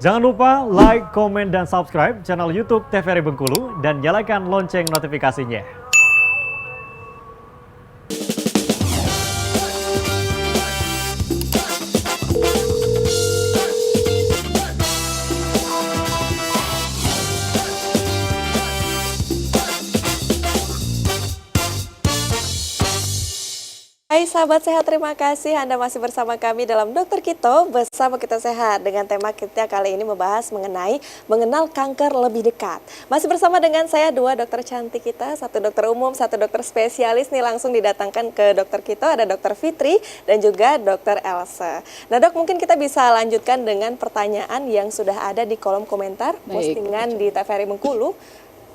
Jangan lupa like, komen, dan subscribe channel YouTube TVRI Bengkulu dan nyalakan lonceng notifikasinya. Hai sahabat sehat, terima kasih Anda masih bersama kami dalam Dokter Kito bersama Kita Sehat. Dengan tema kita kali ini membahas mengenai mengenal kanker lebih dekat. Masih bersama dengan saya dua dokter cantik kita, satu dokter umum, satu dokter spesialis. Nih langsung didatangkan ke Dokter Kito, ada Dokter Fitri dan juga Dokter Elsa. Nah dok, mungkin kita bisa lanjutkan dengan pertanyaan yang sudah ada di kolom komentar postingan di TVRI Bengkulu.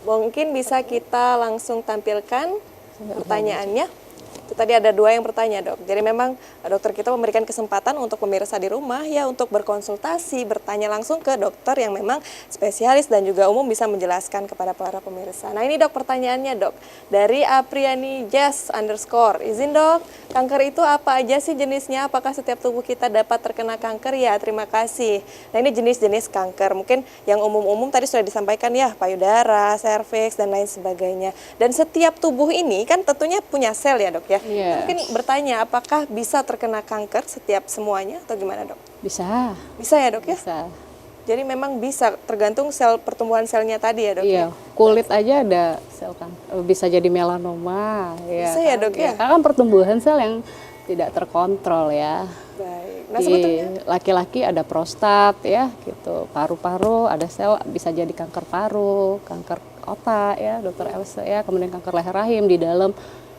Mungkin bisa kita langsung tampilkan pertanyaannya. Itu tadi ada dua yang bertanya dok. Jadi memang dokter kita memberikan kesempatan untuk pemirsa di rumah ya untuk berkonsultasi, bertanya langsung ke dokter yang memang spesialis dan juga umum bisa menjelaskan kepada para pemirsa. Nah ini dok pertanyaannya dok. Dari Apriani Jazz _ izin dok, kanker itu apa aja sih jenisnya? Apakah setiap tubuh kita dapat terkena kanker? Ya terima kasih. Nah ini jenis-jenis kanker. Mungkin yang umum-umum tadi sudah disampaikan ya, payudara, serviks dan lain sebagainya. Dan setiap tubuh ini kan tentunya punya sel ya dok ya. Yes. Mungkin bertanya apakah bisa terkena kanker setiap semuanya atau gimana dok? Bisa. Bisa ya dok ya? Bisa. Jadi memang bisa tergantung sel pertumbuhan selnya tadi ya dok Iya, ya? kulit aja ada sel kanker. Bisa jadi melanoma. Bisa ya dok ya? Karena kan pertumbuhan sel yang tidak terkontrol ya. Baik. Nah Di sebetulnya laki-laki ada prostat ya gitu, paru-paru ada sel bisa jadi kanker paru, kanker otak ya dokter Elsa ya, kemudian kanker leher rahim di dalam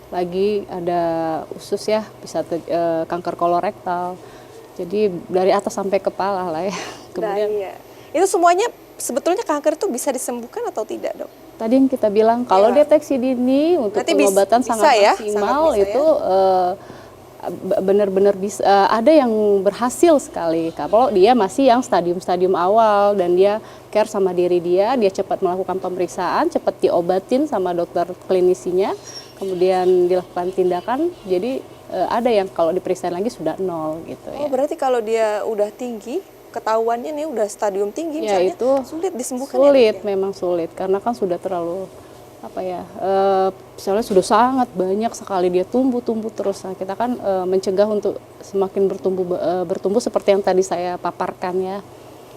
lagi ada usus ya, bisa kanker kolorektal. Jadi dari atas sampai kepala lah ya. Kemudian iya. Itu semuanya sebetulnya kanker itu bisa disembuhkan atau tidak dok? tadi yang kita bilang kalau deteksi dini untuk Berarti pengobatan bisa sangat ya? maksimal Sangat bisa itu benar-benar bisa, ada yang berhasil sekali kalau dia masih yang stadium-stadium awal dan dia care sama diri dia cepat melakukan pemeriksaan, cepat diobatin sama dokter klinisinya, kemudian dilakukan tindakan. Jadi ada yang kalau diperiksa lagi sudah 0 gitu ya. Oh berarti kalau dia udah tinggi, ketahuannya nih udah stadium tinggi Ya, misalnya, itu sulit disembuhkan sulit, ya, dok, ya? memang sulit karena kan sudah terlalu misalnya sudah sangat banyak sekali dia tumbuh terus. Nah, kita kan mencegah untuk semakin bertumbuh seperti yang tadi saya paparkan ya.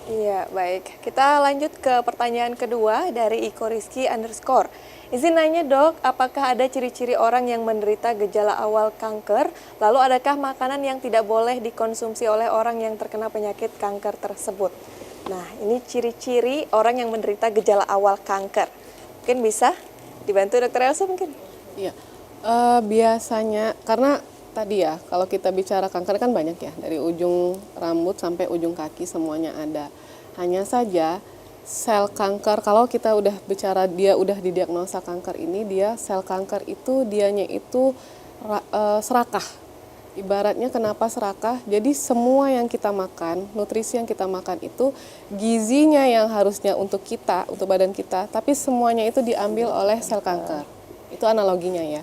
Iya, baik. Kita lanjut ke pertanyaan kedua dari Iko Rizky _ izin nanya dok, apakah ada ciri-ciri orang yang menderita gejala awal kanker? Lalu adakah makanan yang tidak boleh dikonsumsi oleh orang yang terkena penyakit kanker tersebut? Nah, ini ciri-ciri orang yang menderita gejala awal kanker. Mungkin bisa dibantu dokter Elsa mungkin? Iya, biasanya karena tadi ya kalau kita bicara kanker kan banyak ya, dari ujung rambut sampai ujung kaki semuanya ada. Hanya saja sel kanker, kalau kita udah bicara dia udah didiagnosa kanker ini, dia sel kanker itu dianya itu serakah. Ibaratnya kenapa serakah? Jadi semua yang kita makan, nutrisi yang kita makan itu gizinya yang harusnya untuk kita, untuk badan kita, tapi semuanya itu diambil oleh sel kanker. Itu analoginya ya.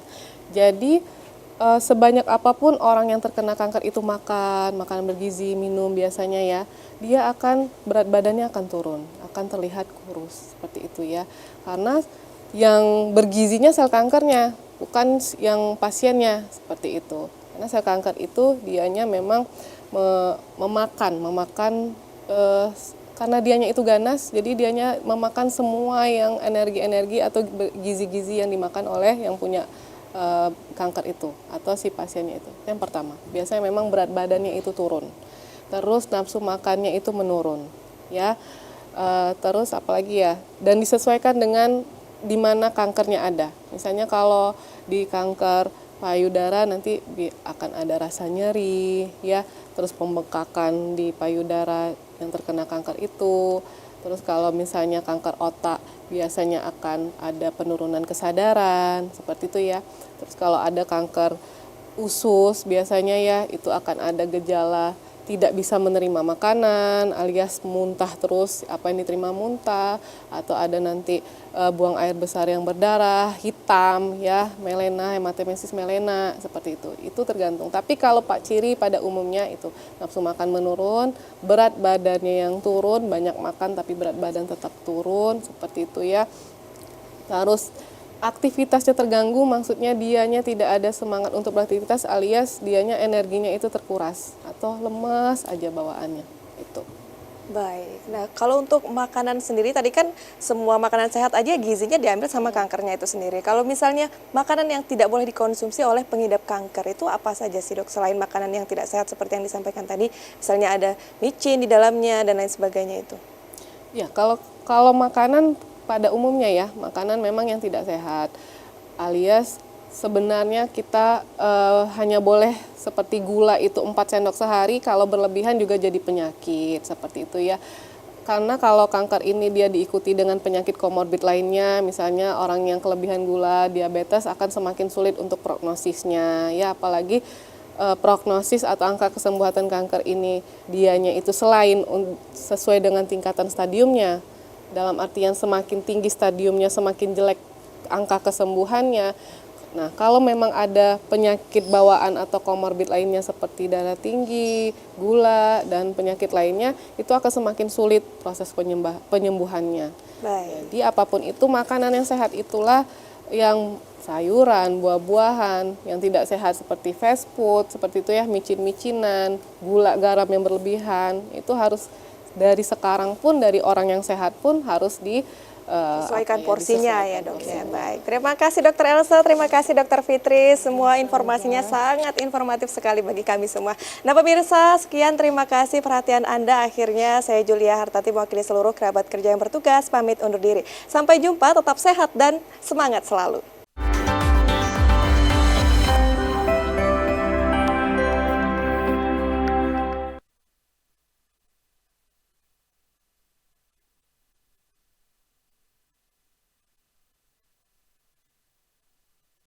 Jadi sebanyak apapun orang yang terkena kanker itu makan, makanan bergizi, minum biasanya ya, dia akan berat badannya akan turun, akan terlihat kurus seperti itu ya. Karena yang bergizinya sel kankernya, bukan yang pasiennya seperti itu. Karena sel kanker itu dianya memang memakan karena dianya itu ganas, jadi dianya memakan semua yang energi-energi atau gizi-gizi yang dimakan oleh yang punya kanker itu atau si pasiennya itu. Yang pertama, biasanya memang berat badannya itu turun. Terus nafsu makannya itu menurun, ya. Terus apalagi ya? Dan disesuaikan dengan di mana kankernya ada. Misalnya kalau di kanker payudara nanti akan ada rasa nyeri, ya. Terus pembengkakan di payudara yang terkena kanker itu. Terus kalau misalnya kanker otak biasanya akan ada penurunan kesadaran, seperti itu ya. Terus kalau ada kanker usus biasanya ya itu akan ada gejala tidak bisa menerima makanan alias muntah terus, apa yang diterima muntah, atau ada nanti buang air besar yang berdarah, hitam ya, melena, hematemesis melena, seperti itu. Itu tergantung. Tapi kalau ciri pada umumnya itu nafsu makan menurun, berat badannya yang turun, banyak makan tapi berat badan tetap turun, seperti itu ya. Terus aktivitasnya terganggu, maksudnya dianya tidak ada semangat untuk beraktivitas alias dianya energinya itu terkuras atau lemas aja bawaannya itu. Baik, nah kalau untuk makanan sendiri tadi kan semua makanan sehat aja gizinya diambil sama kankernya itu sendiri. Kalau misalnya makanan yang tidak boleh dikonsumsi oleh pengidap kanker itu apa saja sih dok? Selain makanan yang tidak sehat seperti yang disampaikan tadi, misalnya ada micin di dalamnya dan lain sebagainya itu. Ya, kalau makanan pada umumnya ya, makanan memang yang tidak sehat, alias sebenarnya kita hanya boleh seperti gula itu 4 sendok sehari, kalau berlebihan juga jadi penyakit, seperti itu ya. Karena kalau kanker ini dia diikuti dengan penyakit komorbid lainnya, misalnya orang yang kelebihan gula, diabetes akan semakin sulit untuk prognosisnya, ya apalagi prognosis atau angka kesembuhan kanker ini dianya itu selain sesuai dengan tingkatan stadiumnya, dalam artian semakin tinggi stadiumnya semakin jelek angka kesembuhannya. Nah, kalau memang ada penyakit bawaan atau komorbid lainnya seperti darah tinggi, gula, dan penyakit lainnya, itu akan semakin sulit proses penyembuhannya. Baik. Jadi apapun itu makanan yang sehat itulah yang sayuran, buah-buahan, yang tidak sehat seperti fast food, seperti itu ya, micin-micinan, gula, garam yang berlebihan, itu harus dari sekarang pun, dari orang yang sehat pun harus sesuaikan porsinya ya dok ya. Baik, terima kasih dokter Elsa, terima kasih dokter Fitri, semua informasinya sangat informatif sekali bagi kami semua. Nah pemirsa, sekian terima kasih perhatian Anda. Akhirnya saya Julia Hartati mewakili seluruh kerabat kerja yang bertugas pamit undur diri. Sampai jumpa, tetap sehat dan semangat selalu.